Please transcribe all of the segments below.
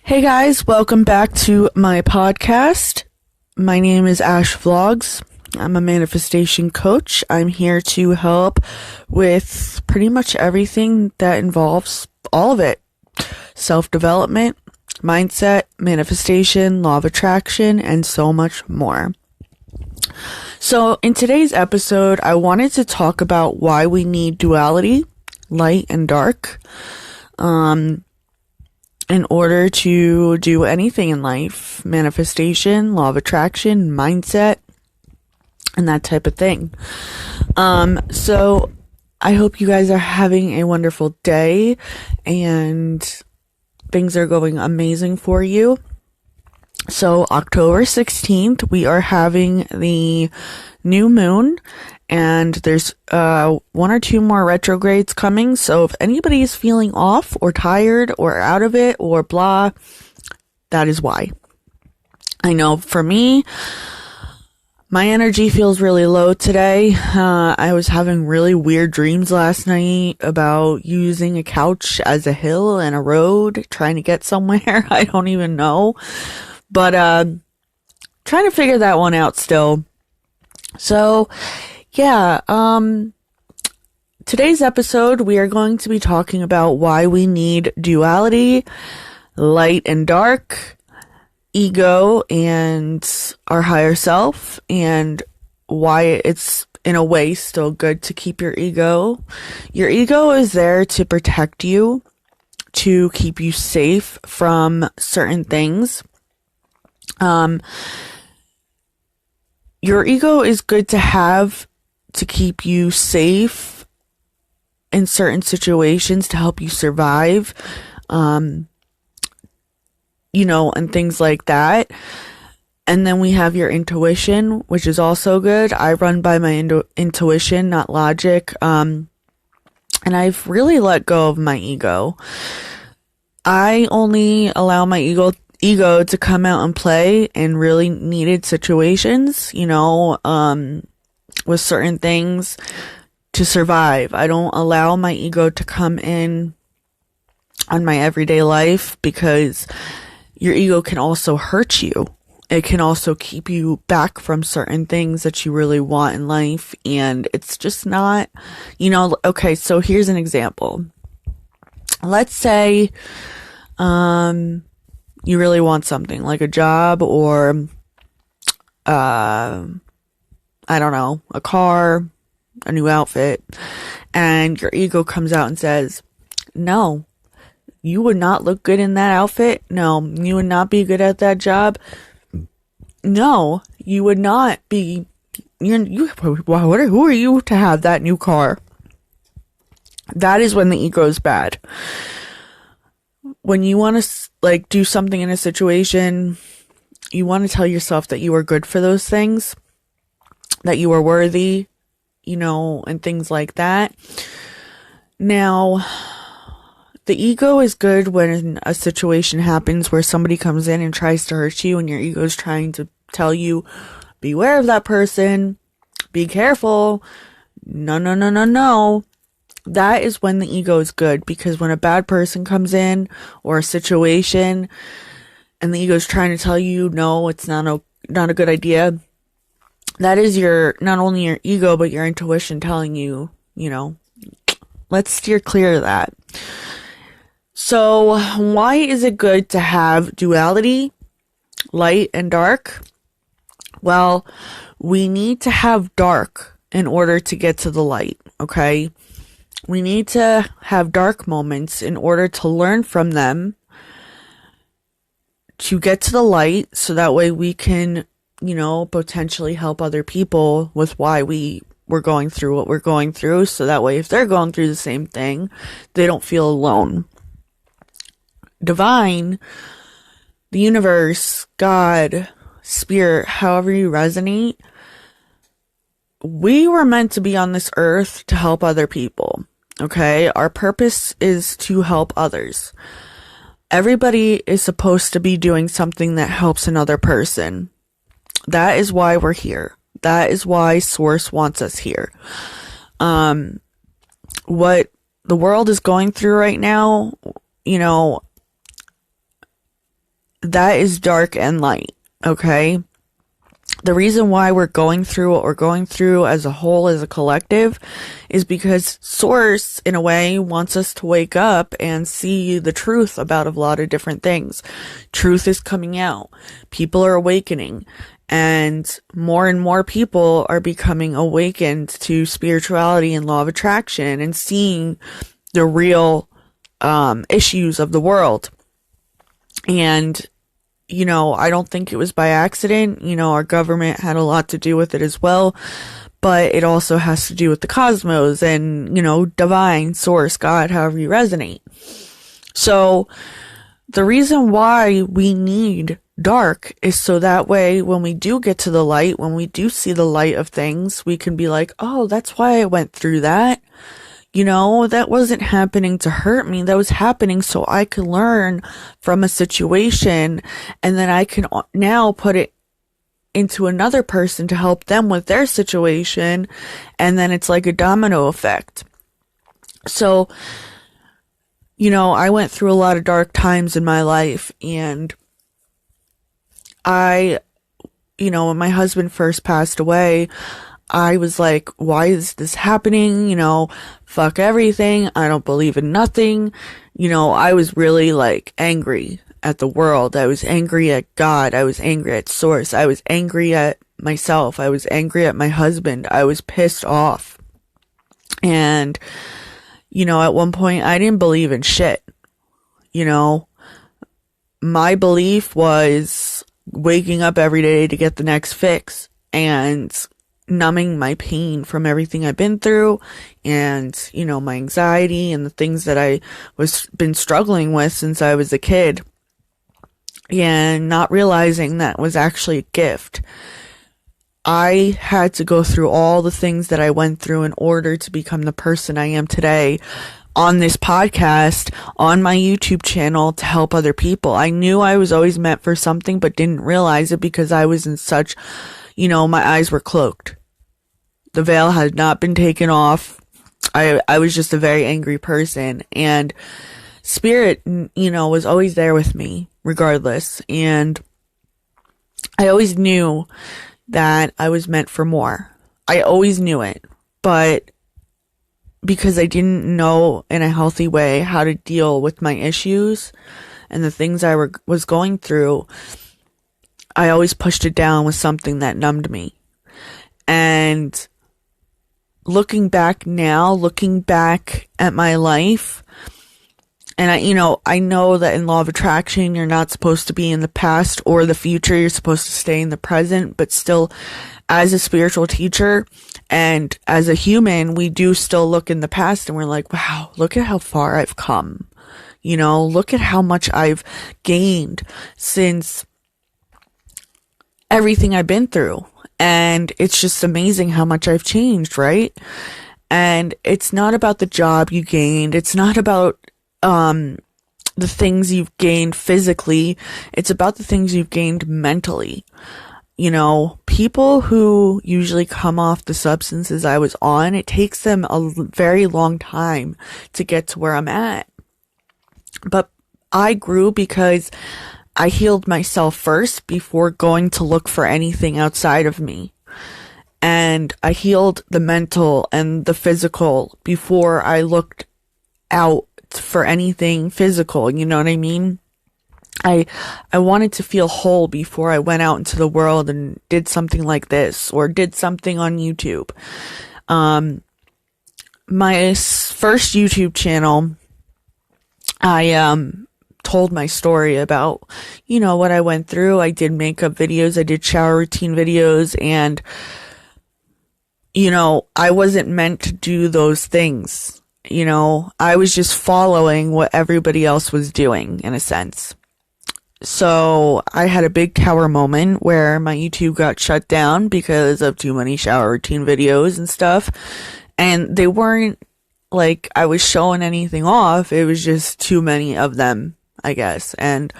Hey guys, welcome back to my podcast. My name is Ash Vlogs. I'm a manifestation coach. I'm here to help with pretty much everything that involves all of it. Self-development, mindset, manifestation, law of attraction, and so much more. So in today's episode, I wanted to talk about why we need duality, light and dark, in order to do anything in life. Manifestation, law of attraction, mindset, and that type of thing. So I hope you guys are having a wonderful day and things are going amazing for you. So October 16th, we are having the new moon, and there's one or two more retrogrades coming. So if anybody is feeling off or tired or out of it or blah, that is why. I know for me, my energy feels really low today. I was having really weird dreams last night about using a couch as a hill and a road, trying to get somewhere. I don't even know. But trying to figure that one out still. So, yeah, today's episode, we are going to be talking about why we need duality, light and dark, ego and our higher self, and why it's in a way still good to keep your ego. Your ego is there to protect you, to keep you safe from certain things. Your ego is good to have to keep you safe in certain situations, to help you survive, and things like that. And then we have your intuition, which is also good. I run by my intuition, not logic. And I've really let go of my ego. I only allow my ego to come out and play in really needed situations, with certain things to survive. I don't allow my ego to come in on my everyday life, because your ego can also hurt you. It can also keep you back from certain things that you really want in life. And it's just not, okay, so here's an example. Let's say, you really want something like a job or, I don't know, a car, a new outfit, and your ego comes out and says, no, you would not look good in that outfit. No, you would not be good at that job. No, you would not be, who are you to have that new car? That is when the ego is bad. When you want to do something in a situation, you want to tell yourself that you are good for those things, that you are worthy, and things like that. Now, the ego is good when a situation happens where somebody comes in and tries to hurt you, and your ego is trying to tell you, beware of that person, be careful, no. That is when the ego is good, because when a bad person comes in or a situation and the ego is trying to tell you, no, it's not a good idea, that is not only your ego, but your intuition telling you, let's steer clear of that. So why is it good to have duality, light and dark? Well, we need to have dark in order to get to the light, okay? We need to have dark moments in order to learn from them, to get to the light, so that way we can, potentially help other people with why we're going through what we're going through. So that way, if they're going through the same thing, they don't feel alone. Divine, the universe, God, spirit, however you resonate, we were meant to be on this earth to help other people. Okay, our purpose is to help others. Everybody is supposed to be doing something that helps another person. That is why we're here. That is why Source wants us here. What the world is going through right now, that is dark and light, okay? The reason why we're going through what we're going through as a whole, as a collective, is because Source, in a way, wants us to wake up and see the truth about a lot of different things. Truth is coming out. People are awakening. And more people are becoming awakened to spirituality and law of attraction and seeing the real issues of the world. And I don't think it was by accident. Our government had a lot to do with it as well, but it also has to do with the cosmos and, divine, source, God, however you resonate. So the reason why we need dark is so that way when we do get to the light, when we do see the light of things, we can be like, oh, that's why I went through that. That wasn't happening to hurt me. That was happening so I could learn from a situation, and then I can now put it into another person to help them with their situation, and then it's like a domino effect. So, I went through a lot of dark times in my life, and when my husband first passed away, I was like, why is this happening? Fuck everything. I don't believe in nothing. I was really like angry at the world. I was angry at God. I was angry at Source. I was angry at myself. I was angry at my husband. I was pissed off. And, at one point I didn't believe in shit. My belief was waking up every day to get the next fix and numbing my pain from everything I've been through and, my anxiety and the things that I been struggling with since I was a kid, and not realizing that was actually a gift. I had to go through all the things that I went through in order to become the person I am today on this podcast, on my YouTube channel, to help other people. I knew I was always meant for something, but didn't realize it because I was in such, my eyes were cloaked. The veil had not been taken off. I was just a very angry person, and spirit, was always there with me regardless. And I always knew that I was meant for more. I always knew it, but because I didn't know in a healthy way how to deal with my issues and the things I was going through, I always pushed it down with something that numbed me. And looking back at my life, and I know that in law of attraction, you're not supposed to be in the past or the future. You're supposed to stay in the present, but still, as a spiritual teacher and as a human, we do still look in the past and we're like, wow, look at how far I've come. Look at how much I've gained since everything I've been through. And it's just amazing how much I've changed, right? And it's not about the job you gained. It's not about the things you've gained physically. It's about the things you've gained mentally. People who usually come off the substances I was on, it takes them a very long time to get to where I'm at. But I grew because I healed myself first before going to look for anything outside of me. And I healed the mental and the physical before I looked out for anything physical. You know what I mean? I wanted to feel whole before I went out into the world and did something like this or did something on YouTube. My first YouTube channel, I told my story about, what I went through. I did makeup videos, I did shower routine videos, and, I wasn't meant to do those things. I was just following what everybody else was doing, in a sense. So I had a big tower moment where my YouTube got shut down because of too many shower routine videos and stuff. And they weren't like I was showing anything off. It was just too many of them, I guess. And,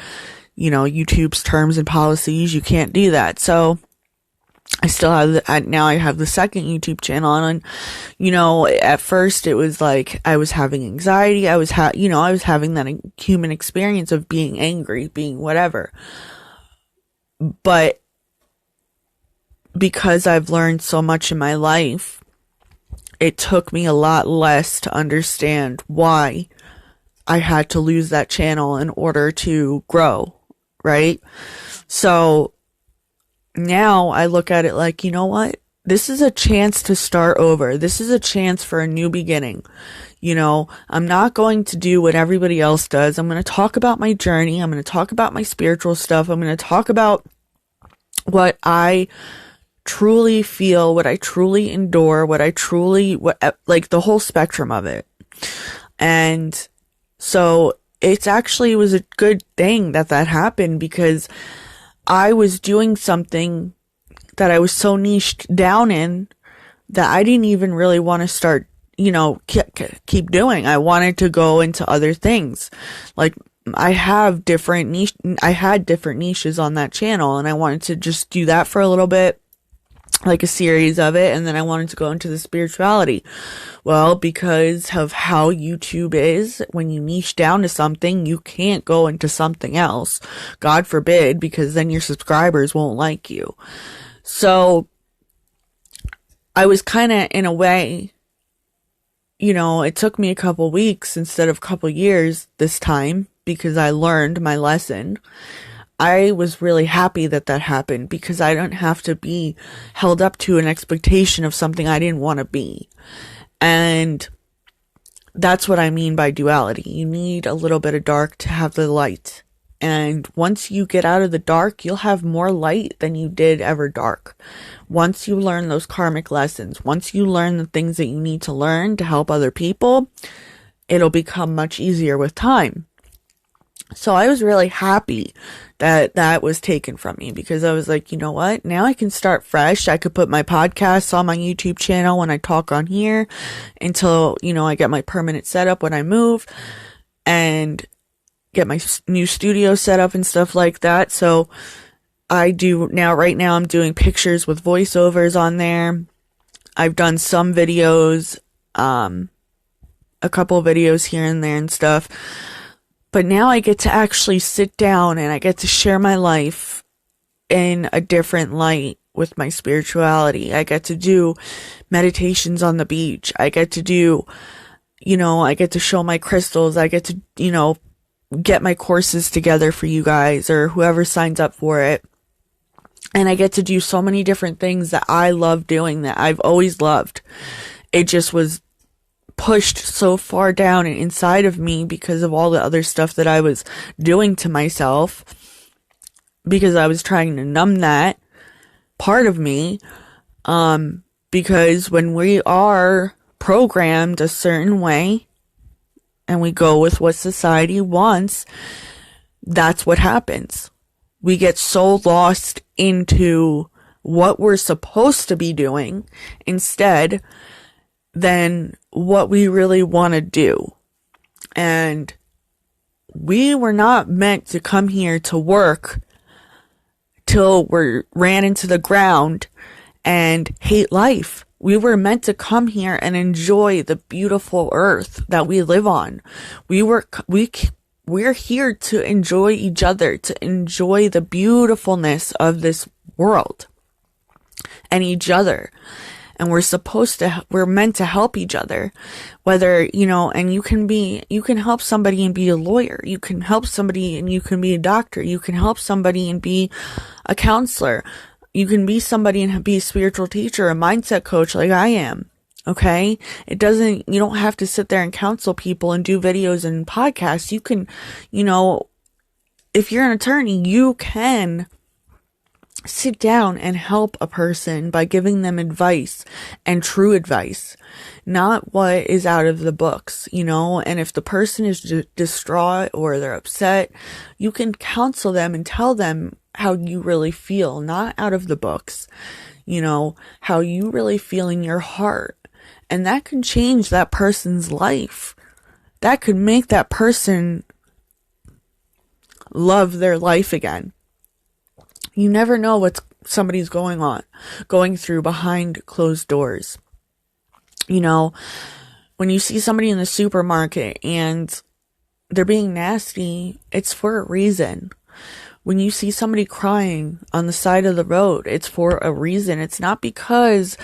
YouTube's terms and policies, you can't do that. So I still have now I have the second YouTube channel, and, at first it was like I was having anxiety. I was having that human experience of being angry, being whatever. But because I've learned so much in my life, it took me a lot less to understand why I had to lose that channel in order to grow, right? So now I look at it like, you know what? This is a chance to start over. This is a chance for a new beginning. I'm not going to do what everybody else does. I'm going to talk about my journey. I'm going to talk about my spiritual stuff. I'm going to talk about what I truly feel, what I truly endure, like the whole spectrum of it. And so it was a good thing that happened, because I was doing something that I was so niched down in that I didn't even really want to start, keep doing. I wanted to go into other things. Like, I had different niches on that channel, and I wanted to just do that for a little bit, like a series of it, and then I wanted to go into the spirituality. Well, because of how YouTube is, when you niche down to something, you can't go into something else. God forbid, because then your subscribers won't like you. So I was kind of, in a way, it took me a couple weeks instead of a couple years this time, because I learned my lesson. I was really happy that happened, because I don't have to be held up to an expectation of something I didn't want to be. And that's what I mean by duality. You need a little bit of dark to have the light. And once you get out of the dark, you'll have more light than you did ever dark. Once you learn those karmic lessons, once you learn the things that you need to learn to help other people, it'll become much easier with time. So I was really happy that was taken from me, because I was like, you know what? Now I can start fresh. I could put my podcasts on my YouTube channel when I talk on here until, I get my permanent setup when I move and get my new studio set up and stuff like that. So right now I'm doing pictures with voiceovers on there. I've done some videos, a couple of videos here and there and stuff. But now I get to actually sit down and I get to share my life in a different light with my spirituality. I get to do meditations on the beach. I get to do, I get to show my crystals. I get to, get my courses together for you guys or whoever signs up for it. And I get to do so many different things that I love doing, that I've always loved. It just was pushed so far down inside of me because of all the other stuff that I was doing to myself, because I was trying to numb that part of me. Because when we are programmed a certain way and we go with what society wants, that's what happens. We get so lost into what we're supposed to be doing instead than what we really want to do. And we were not meant to come here to work till we're ran into the ground and hate life. We were meant to come here and enjoy the beautiful earth that we live on. We're here to enjoy each other, to enjoy the beautifulness of this world and each other. And we're meant to help each other, whether, and you can help somebody and be a lawyer. You can help somebody and you can be a doctor. You can help somebody and be a counselor. You can be somebody and be a spiritual teacher, a mindset coach like I am. Okay. You don't have to sit there and counsel people and do videos and podcasts. You can, if you're an attorney, you can sit down and help a person by giving them advice, and true advice, not what is out of the books, and if the person is distraught or they're upset, you can counsel them and tell them how you really feel, not out of the books, how you really feel in your heart. And that can change that person's life. That could make that person love their life again. You never know somebody's going through behind closed doors. You know, when you see somebody in the supermarket and they're being nasty, it's for a reason. When you see somebody crying on the side of the road, it's for a reason. It's not because,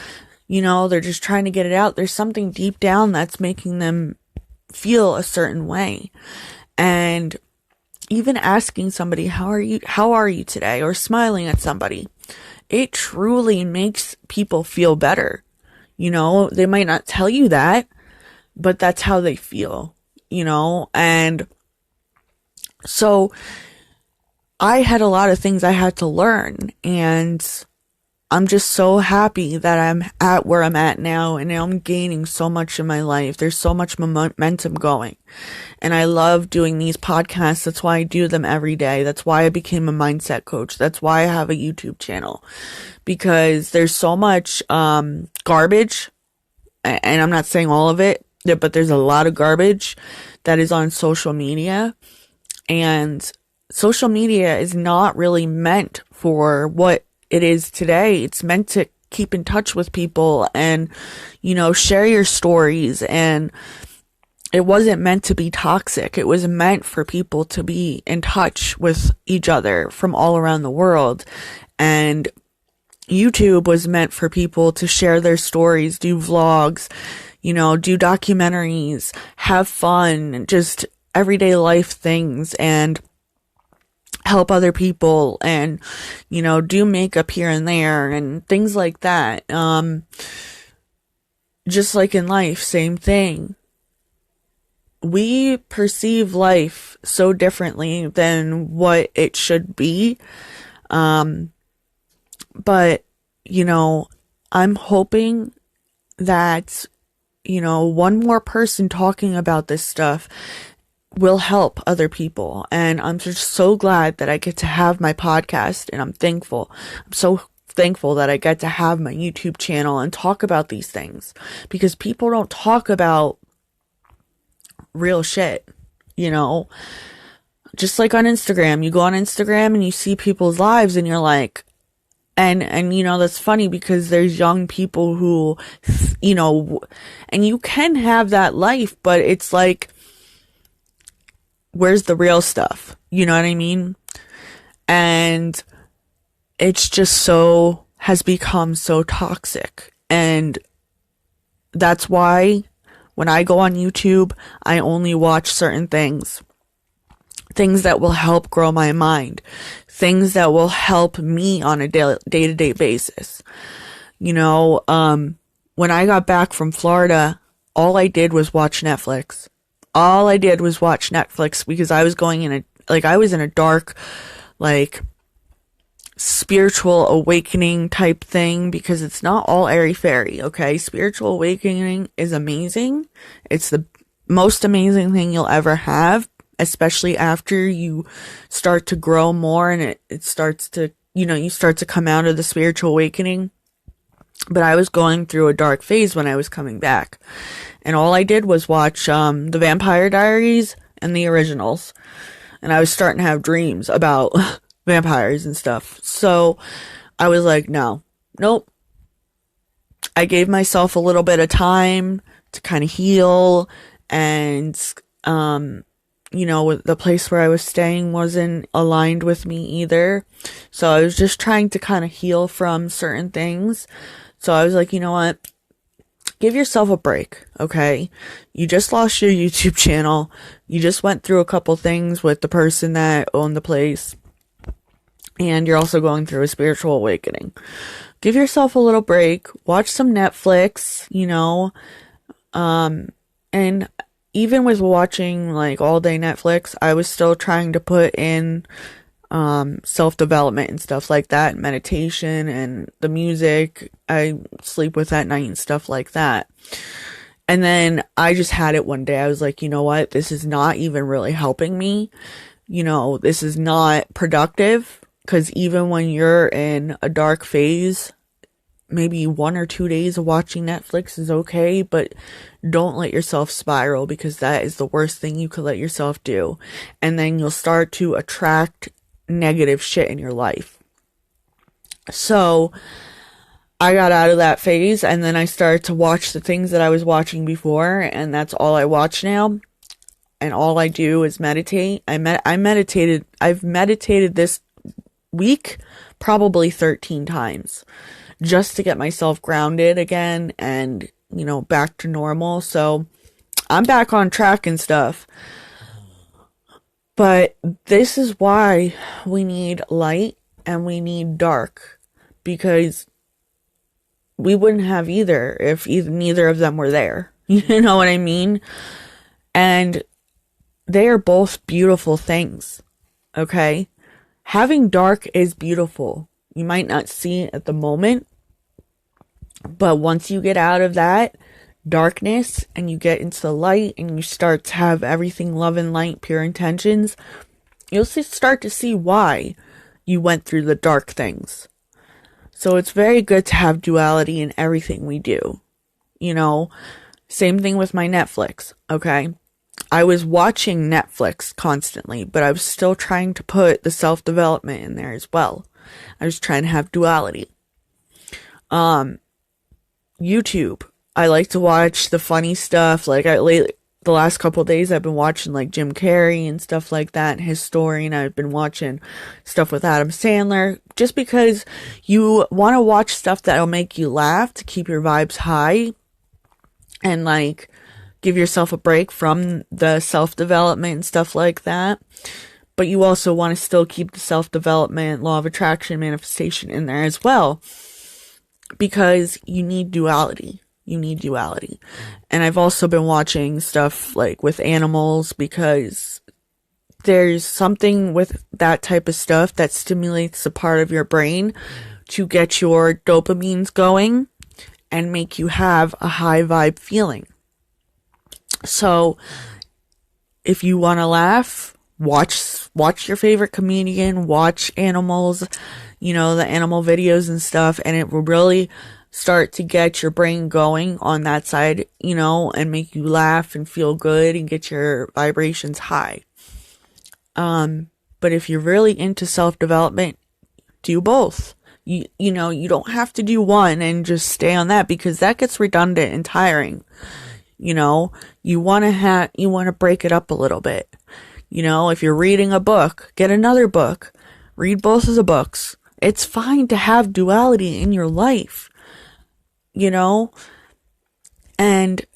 they're just trying to get it out. There's something deep down that's making them feel a certain way. And even asking somebody, how are you today? Or smiling at somebody, it truly makes people feel better. They might not tell you that, but that's how they feel, and so I had a lot of things I had to learn, and I'm just so happy that I'm at where I'm at now, and now I'm gaining so much in my life. There's so much momentum going, and I love doing these podcasts. That's why I do them every day. That's why I became a mindset coach. That's why I have a YouTube channel, because there's so much garbage, and I'm not saying all of it, but there's a lot of garbage that is on social media, and social media is not really meant for what it is today. It's meant to keep in touch with people and, share your stories. And it wasn't meant to be toxic. It was meant for people to be in touch with each other from all around the world. And YouTube was meant for people to share their stories, do vlogs, do documentaries, have fun, just everyday life things, and help other people, and do makeup here and there and things like that. Just like in life, same thing. We perceive life so differently than what it should be. But I'm hoping that one more person talking about this stuff will help other people. And I'm just so glad that I get to have my podcast, and I'm thankful. I'm so thankful that I get to have my YouTube channel and talk about these things, because people don't talk about real shit, just like on Instagram. You go on Instagram and you see people's lives, and you're like, and that's funny, because there's young people who, and you can have that life, but it's like, where's the real stuff? You know what I mean? And it's just has become so toxic. And that's why when I go on YouTube, I only watch certain things that will help grow my mind, things that will help me on a day-to-day basis. When I got back from Florida, all I did was watch Netflix. All I did was watch Netflix, because I was I was in a dark, spiritual awakening type thing, because it's not all airy-fairy, okay? Spiritual awakening is amazing. It's the most amazing thing you'll ever have, especially after you start to grow more and it starts to, you start to come out of the spiritual awakening. But I was going through a dark phase when I was coming back. And all I did was watch the Vampire Diaries and the originals. And I was starting to have dreams about vampires and stuff. So I was like, nope. I gave myself a little bit of time to kind of heal. And, the place where I was staying wasn't aligned with me either. So I was just trying to kind of heal from certain things. So I was like, you know what? Give yourself a break, okay? You just lost your YouTube channel. You just went through a couple things with the person that owned the place. And you're also going through a spiritual awakening. Give yourself a little break. Watch some Netflix, and even with watching all day Netflix, I was still trying to put in self-development and stuff like that, meditation and the music I sleep with at night and stuff like that. And then I just had it one day. I was like, you know what? This is not even really helping me. This is not productive, because even when you're in a dark phase, maybe 1 or 2 days of watching Netflix is okay, but don't let yourself spiral, because that is the worst thing you could let yourself do. And then you'll start to attract negative shit in your life. So I got out of that phase, and then I started to watch the things that I was watching before, and that's all I watch now. And all I do is meditate. I've meditated this week probably 13 times just to get myself grounded again and, back to normal. So I'm back on track and stuff. But this is why we need light and we need dark, because we wouldn't have either if neither of them were there. You know what I mean? And they are both beautiful things. Okay? Having dark is beautiful. You might not see it at the moment, but once you get out of that darkness and you get into the light and you start to have everything love and light, pure intentions, you'll start to see why you went through the dark things. So it's very good to have duality in everything we do. Same thing with my Netflix, okay? I was watching Netflix constantly, but I was still trying to put the self-development in there as well. I was trying to have duality. YouTube. I like to watch the funny stuff. Like lately, the last couple of days, I've been watching like Jim Carrey and stuff like that, and his story, and I've been watching stuff with Adam Sandler, just because you want to watch stuff that'll make you laugh to keep your vibes high and like give yourself a break from the self-development and stuff like that. But you also want to still keep the self-development, law of attraction, manifestation in there as well, because you need duality. You need duality. And I've also been watching stuff like with animals, because there's something with that type of stuff that stimulates a part of your brain to get your dopamines going and make you have a high vibe feeling. So if you want to laugh, watch your favorite comedian, watch animals, the animal videos and stuff, and it will really start to get your brain going on that side, and make you laugh and feel good and get your vibrations high. But if you're really into self-development, do both. You don't have to do one and just stay on that, because that gets redundant and tiring. You want to break it up a little bit. If you're reading a book, get another book. Read both of the books. It's fine to have duality in your life. And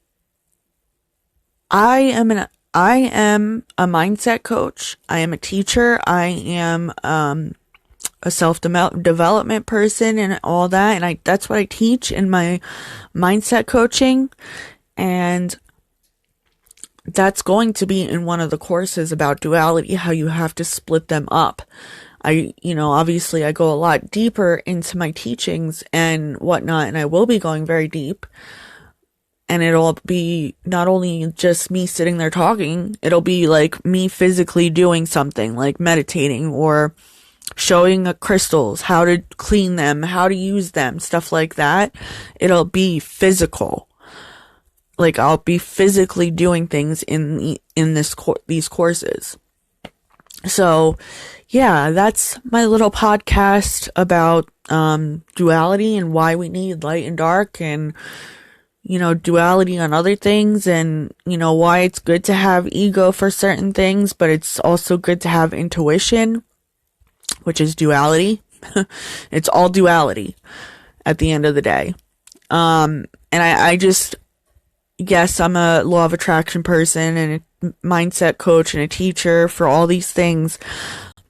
I am a mindset coach. I am a teacher. I am a self-development person and all that. And that's what I teach in my mindset coaching. And that's going to be in one of the courses about duality, how you have to split them up. Obviously I go a lot deeper into my teachings and whatnot, and I will be going very deep. And it'll be not only just me sitting there talking, it'll be like me physically doing something like meditating or showing crystals, how to clean them, how to use them, stuff like that. It'll be physical. Like I'll be physically doing things in these courses. So, yeah, that's my little podcast about duality and why we need light and dark, and duality on other things, and why it's good to have ego for certain things, but it's also good to have intuition, which is duality. It's all duality at the end of the day. And I just, yes, I'm a law of attraction person and a mindset coach and a teacher for all these things,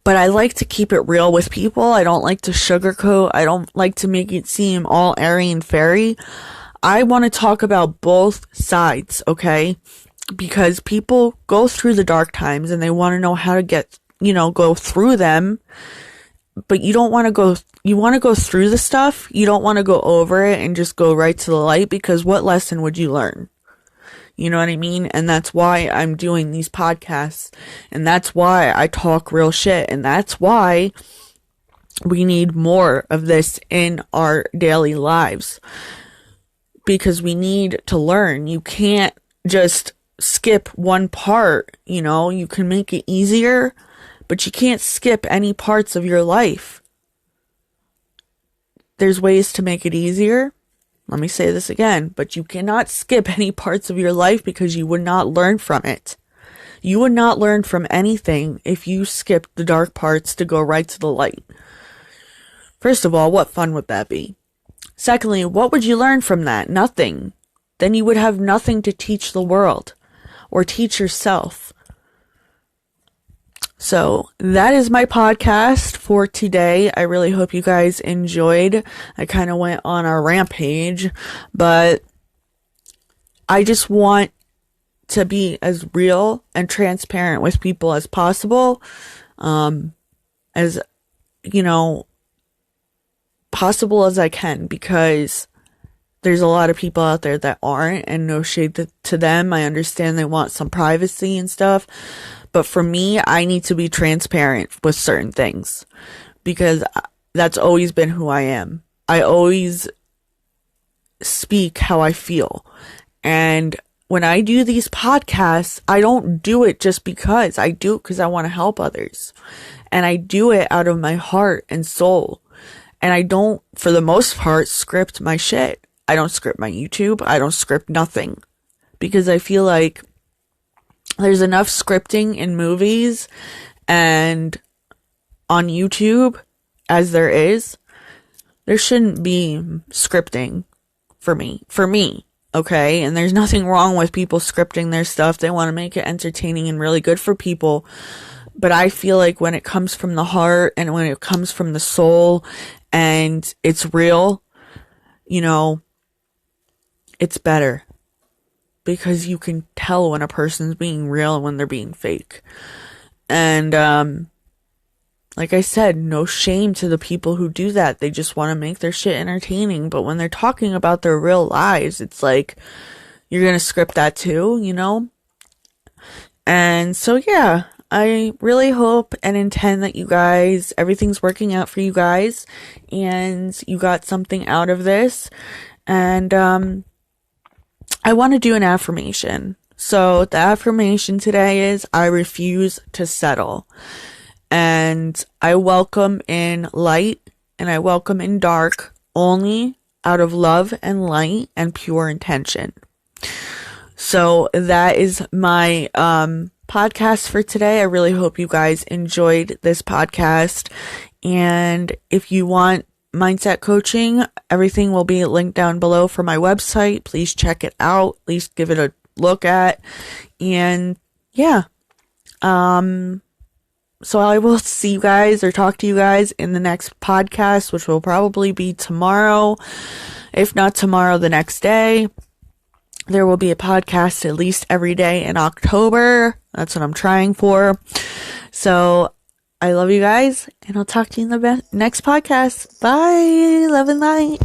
but I like to keep it real with people. I don't like to sugarcoat. I don't like to make it seem all airy and fairy. I want to talk about both sides, okay? Because people go through the dark times and they want to know how to get, go through them. But you don't want to go, you want to go through the stuff. You don't want to go over it and just go right to the light, because what lesson would you learn? You know what I mean? And that's why I'm doing these podcasts. And that's why I talk real shit. And that's why we need more of this in our daily lives. Because we need to learn. You can't just skip one part, you can make it easier, but you can't skip any parts of your life. there's ways to make it easier. Let me say this again, but you cannot skip any parts of your life because you would not learn from it. You would not learn from anything if you skipped the dark parts to go right to the light. First of all, what fun would that be? Secondly, what would you learn from that? Nothing. Then you would have nothing to teach the world or teach yourself. So that is my podcast for today. I really hope you guys enjoyed. I kind of went on a rampage, but I just want to be as real and transparent with people as possible, as, possible as I can, because there's a lot of people out there that aren't, and no shade to them. I understand they want some privacy and stuff, but for me, I need to be transparent with certain things because that's always been who I am. I always speak how I feel, and when I do these podcasts, I don't do it just because. I do it because I want to help others. And I do it out of my heart and soul. And I don't, for the most part, script my shit. I don't script my YouTube. I don't script nothing. Because I feel like there's enough scripting in movies and on YouTube as there is. There shouldn't be scripting for me. Okay, and there's nothing wrong with people scripting their stuff. They want to make it entertaining and really good for people. But I feel like when it comes from the heart and when it comes from the soul and it's real, it's better. Because you can tell when a person's being real and when they're being fake. And, like I said, no shame to the people who do that. They just want to make their shit entertaining. But when they're talking about their real lives, it's like, you're going to script that too, And so, yeah, I really hope and intend that you guys, everything's working out for you guys. And you got something out of this. And, I want to do an affirmation. So the affirmation today is, I refuse to settle. And I welcome in light and I welcome in dark only out of love and light and pure intention. So that is my podcast for today. I really hope you guys enjoyed this podcast. And if you want mindset coaching, everything will be linked down below for my website. Please check it out. At least give it a look at. And yeah. So I will see you guys or talk to you guys in the next podcast, which will probably be tomorrow. If not tomorrow, the next day. There will be a podcast at least every day in October. That's what I'm trying for. So I love you guys, and I'll talk to you in the next podcast. Bye. Love and light.